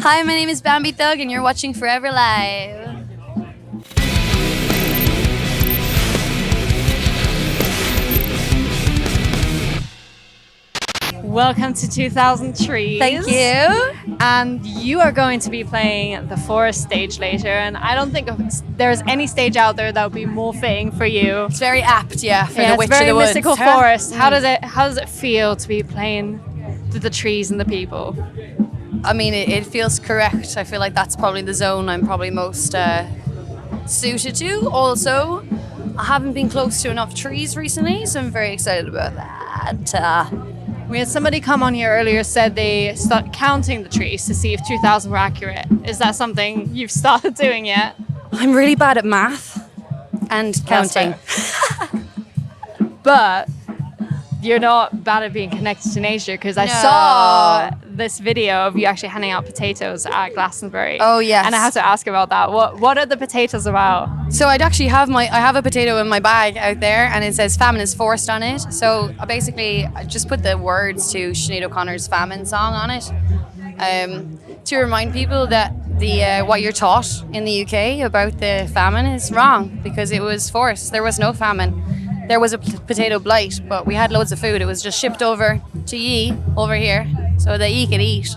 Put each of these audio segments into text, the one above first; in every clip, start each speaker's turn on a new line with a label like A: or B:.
A: Hi, my name is Bambie Thug, and you're watching Forever Live.
B: Welcome to 2003.
A: Thank you.
B: And you are going to be playing the Forest stage later. And I don't think there's any stage out there that would be more fitting for you.
A: It's very apt, yeah, for the
B: It's
A: Witch
B: very
A: of the Woods.
B: mystical forest. How does it feel to be playing to the trees and the people?
A: I mean, it feels correct. I feel like that's probably the zone I'm probably most suited to. Also, I haven't been close to enough trees recently, so I'm very excited about that.
B: We had somebody come on here earlier, said they start counting the trees to see if 2000 were accurate. Is that something you've started doing yet?
A: I'm really bad at math and counting.
B: But you're not bad at being connected to nature, because I
A: No.
B: saw this video of you actually handing out potatoes at Glastonbury.
A: Oh, yes.
B: And I have to ask about that. What are the potatoes about?
A: So I'd actually I have a potato in my bag out there, and it says "famine is forced" on it. So I just put the words to Sinead O'Connor's "Famine" song on it, to remind people that the what you're taught in the UK about the famine is wrong, because it was forced. There was no famine. There was a potato blight, but we had loads of food. It was just shipped over to ye over here so that ye could eat,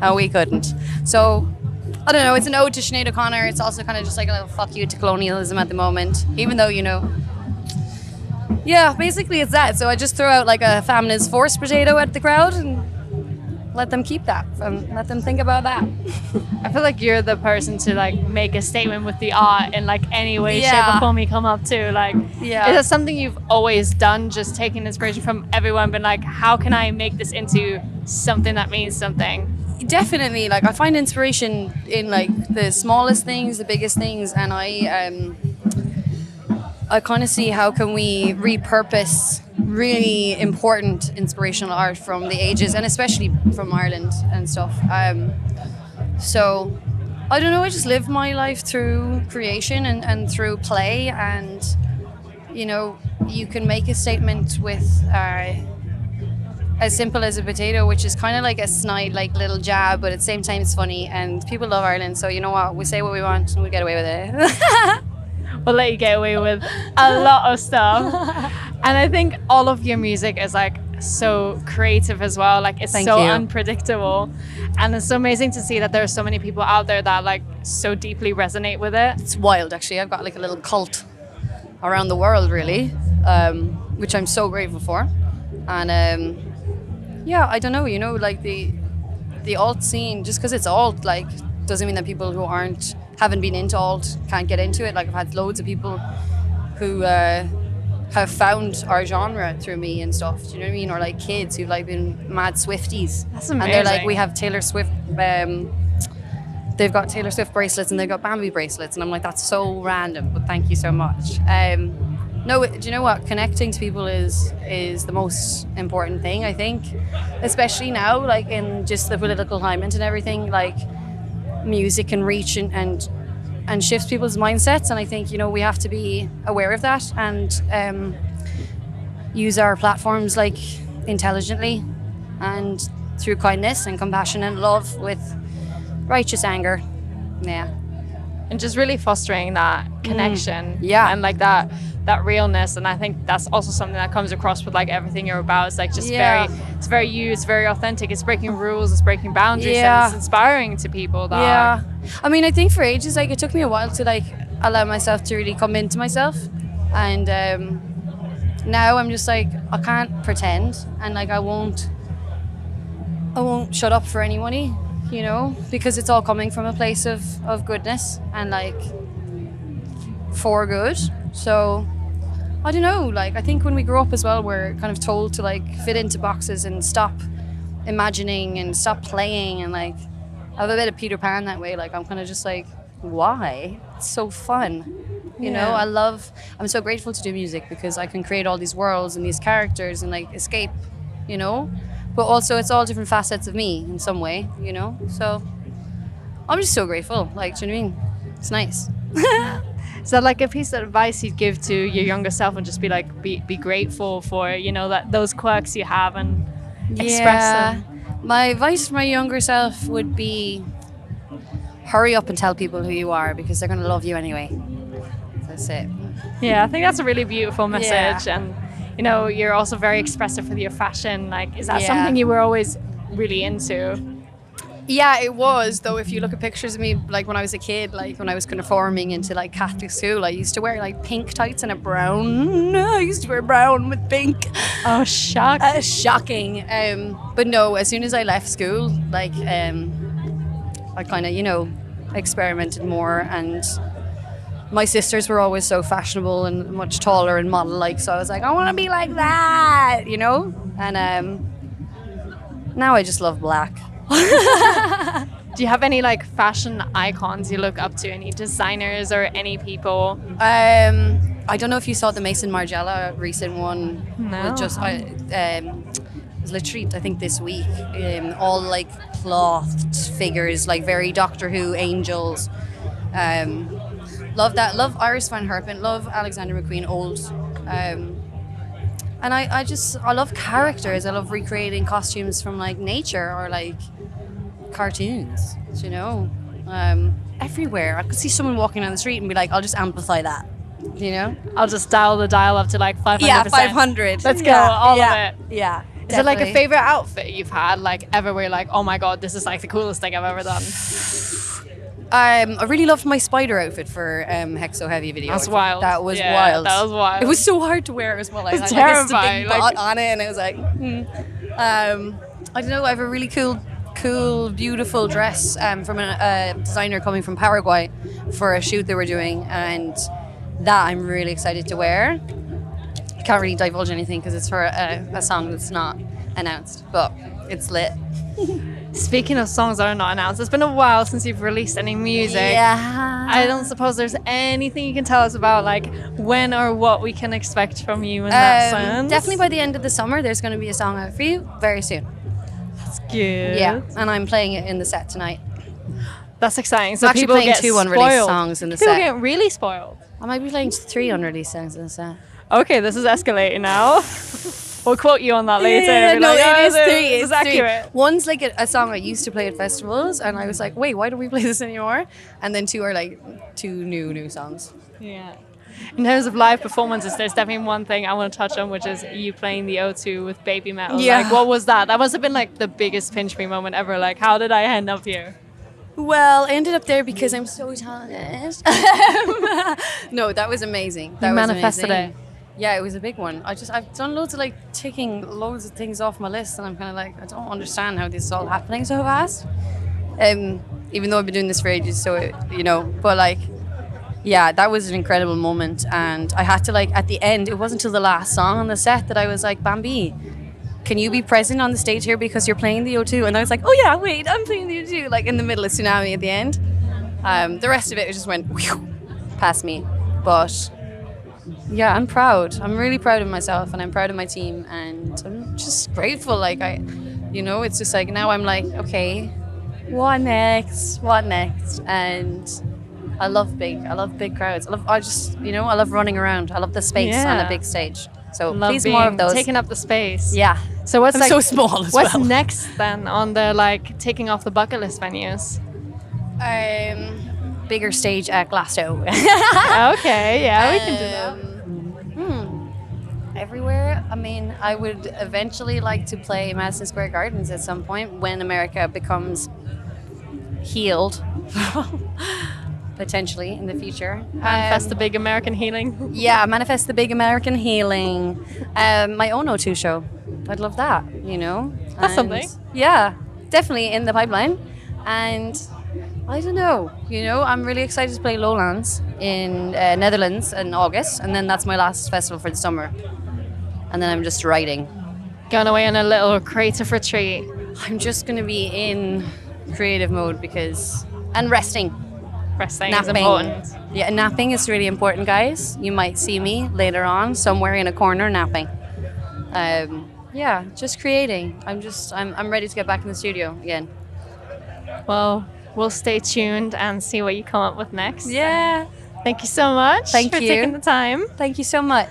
A: and we couldn't. So I don't know, it's an ode to Sinead O'Connor. It's also kind of just like a little fuck you to colonialism at the moment, even though, yeah, basically it's that. So I just throw out like a famine is forced potato at the crowd and let them keep that and let them think about that.
B: I feel like you're the person to like make a statement with the art in like any way, shape
A: Yeah.
B: or form you come up to. Like,
A: Yeah.
B: is that something you've always done, just taking inspiration from everyone, but like, how can I make this into something that means something?
A: Definitely, like I find inspiration in like the smallest things, the biggest things, and I kind of see how can we repurpose really important inspirational art from the ages, and especially from Ireland and stuff. So I don't know, I just live my life through creation and through play, and you can make a statement with as simple as a potato, which is kind of like a snide, like little jab, but at the same time it's funny, and people love Ireland, so you know what, we say what we want and we get away with it.
B: We'll let you get away with a lot of stuff. And I think all of your music is like so creative as well. Like it's
A: Thank
B: so
A: you.
B: unpredictable. And it's so amazing to see that there are so many people out there that like so deeply resonate with it.
A: It's wild, actually. I've got like a little cult around the world, really, which I'm so grateful for. And yeah, I don't know, like the alt scene, just because it's alt, like doesn't mean that people who haven't been into alt can't get into it. Like I've had loads of people who have found our genre through me and stuff. Do you know what I mean? Or like kids who've like been mad Swifties.
B: That's
A: And they're like,
B: amazing.
A: we have Taylor Swift. They've got Taylor Swift bracelets and they've got Bambie bracelets, and I'm like, that's so random, but thank you so much. No, do you know what? Connecting to people is the most important thing, I think, especially now, like in just the political climate and everything. Like music can reach and shift people's mindsets, and I think we have to be aware of that and use our platforms like intelligently and through kindness and compassion and love with righteous anger. Yeah.
B: And just really fostering that connection.
A: Yeah.
B: And like that realness. And I think that's also something that comes across with like everything you're about. It's like just
A: Yeah.
B: it's very you, it's very authentic, it's breaking rules, it's breaking boundaries,
A: Yeah.
B: and it's inspiring to people that
A: Yeah. I mean, I think for ages, like it took me a while to like allow myself to really come into myself. And now I'm just like, I can't pretend, and like I won't shut up for anybody, because it's all coming from a place of goodness and like for good. So I don't know, like I think when we grow up as well, we're kind of told to like fit into boxes and stop imagining and stop playing, and like I have a bit of Peter Pan that way. Like I'm kind of just like, why? It's so fun. I'm so grateful to do music because I can create all these worlds and these characters and like escape, but also it's all different facets of me in some way, so I'm just so grateful. Like, do you know what I mean? It's nice.
B: Is that like a piece of advice you'd give to your younger self, and just be like, be grateful for, that those quirks you have and express them?
A: My advice for my younger self would be hurry up and tell people who you are because they're going to love you anyway. That's it.
B: Yeah, I think that's a really beautiful message.
A: Yeah.
B: And, you know, you're also very expressive with your fashion. Like, is that
A: Yeah.
B: something you were always really into?
A: Yeah, it was, though. If you look at pictures of me, like when I was a kid, like when I was conforming into like Catholic school, I used to wear like pink tights and a brown. I used to wear brown with pink.
B: Oh, shock.
A: Shocking. But no, as soon as I left school, like I kind of, you know, experimented more, and my sisters were always so fashionable and much taller and model-like, so I was like, I want to be like that, you know? And now I just love black.
B: Do you have any like fashion icons you look up to? Any designers or any people?
A: I don't know if you saw the Mason Margiela recent one.
B: No.
A: It was literally, I think, this week. All like clothed figures, like very Doctor Who angels. Love that. Love Iris Van Herpen. Love Alexander McQueen. Old. And I love characters. I love recreating costumes from like nature or like cartoons, you know, everywhere. I could see someone walking down the street and be like, I'll just amplify that, you know?
B: I'll just dial the dial up to like 500%.
A: Yeah, 500.
B: Let's go, all of it.
A: Yeah.
B: Is it like a favorite outfit you've had, like ever where you're like, oh my God, this is like the coolest thing I've ever done?
A: I really loved my spider outfit for Hexo Heavy video.
B: That's wild.
A: That was
B: Yeah,
A: wild.
B: that was wild.
A: It was so hard to wear as well. I
B: It's
A: had like, this
B: terrifying,
A: big
B: like-
A: bot on it, and it was like, I don't know. I have a really cool, beautiful dress from a designer coming from Paraguay for a shoot they were doing, and that I'm really excited to wear. I can't really divulge anything because it's for a song that's not announced, but it's lit.
B: Speaking of songs that are not announced, it's been a while since you've released any music.
A: Yeah.
B: I don't suppose there's anything you can tell us about, like when or what we can expect from you in that sense.
A: Definitely by the end of the summer, there's going to be a song out for you very soon.
B: That's good.
A: Yeah, and I'm playing it in the set tonight.
B: That's exciting. So
A: I'm actually
B: people
A: playing
B: get
A: 2 unreleased
B: spoiled.
A: songs in the
B: People
A: set.
B: get really spoiled.
A: I might be playing 3 unreleased songs in the set.
B: Okay, this is escalating now. We'll quote you on that later.
A: Yeah,
B: Be
A: no,
B: like,
A: it
B: "Oh,
A: is 3.
B: This is
A: It's 3.
B: accurate.
A: One's like a song I used to play at festivals, and I was like, wait, why don't we play this anymore? And then 2 are like 2 new songs.
B: Yeah. In terms of live performances, there's definitely one thing I want to touch on, which is you playing the O2 with Baby Metal.
A: Yeah.
B: Like, what was that? That must have been like the biggest pinch me moment ever. Like, how did I end up here?
A: Well, I ended up there because I'm so talented. No, that was amazing. That
B: You
A: was
B: manifested
A: amazing.
B: it.
A: Yeah, it was a big one. I've done loads of like ticking loads of things off my list, and I'm kind of like, I don't understand how this is all happening so fast. Even though I've been doing this for ages, so you know, but like, yeah, that was an incredible moment, and I had to like at the end. It wasn't until the last song on the set that I was like, Bambie, can you be present on the stage here because you're playing the O2? And I was like, oh yeah, wait, I'm playing the O2, like in the middle of Tsunami at the end. The rest of it just went whew, past me, but. Yeah, I'm proud. I'm really proud of myself, and I'm proud of my team, and I'm just grateful. Like it's just like now I'm like, okay, what next? What next? And I love big crowds. I love running around. I love the space on a big stage. So
B: Love
A: please more of those.
B: taking up the space.
A: Yeah.
B: So what's
A: I'm
B: like
A: so small as
B: what's
A: well.
B: next then on the like taking off the bucket list venues?
A: Bigger stage at Glastonbury.
B: Okay, yeah, we can do that.
A: Everywhere. I mean, I would eventually like to play Madison Square Gardens at some point when America becomes healed, potentially in the future.
B: Manifest the big American healing.
A: Yeah, manifest the big American healing. My own O2 show. I'd love that, you know.
B: That's something.
A: Yeah, definitely in the pipeline. And I don't know, you know, I'm really excited to play Lowlands in Netherlands in August, and then that's my last festival for the summer. And then I'm just writing.
B: Going away on a little creative retreat.
A: I'm just going to be in creative mode and resting.
B: Resting is
A: Napping.
B: important.
A: Yeah, napping is really important, guys. You might see me later on somewhere in a corner napping. Yeah, just creating. I'm ready to get back in the studio again.
B: Well, we'll stay tuned and see what you come up with next.
A: Yeah.
B: Thank you so much
A: Thank
B: for
A: you.
B: taking the time.
A: Thank you so much.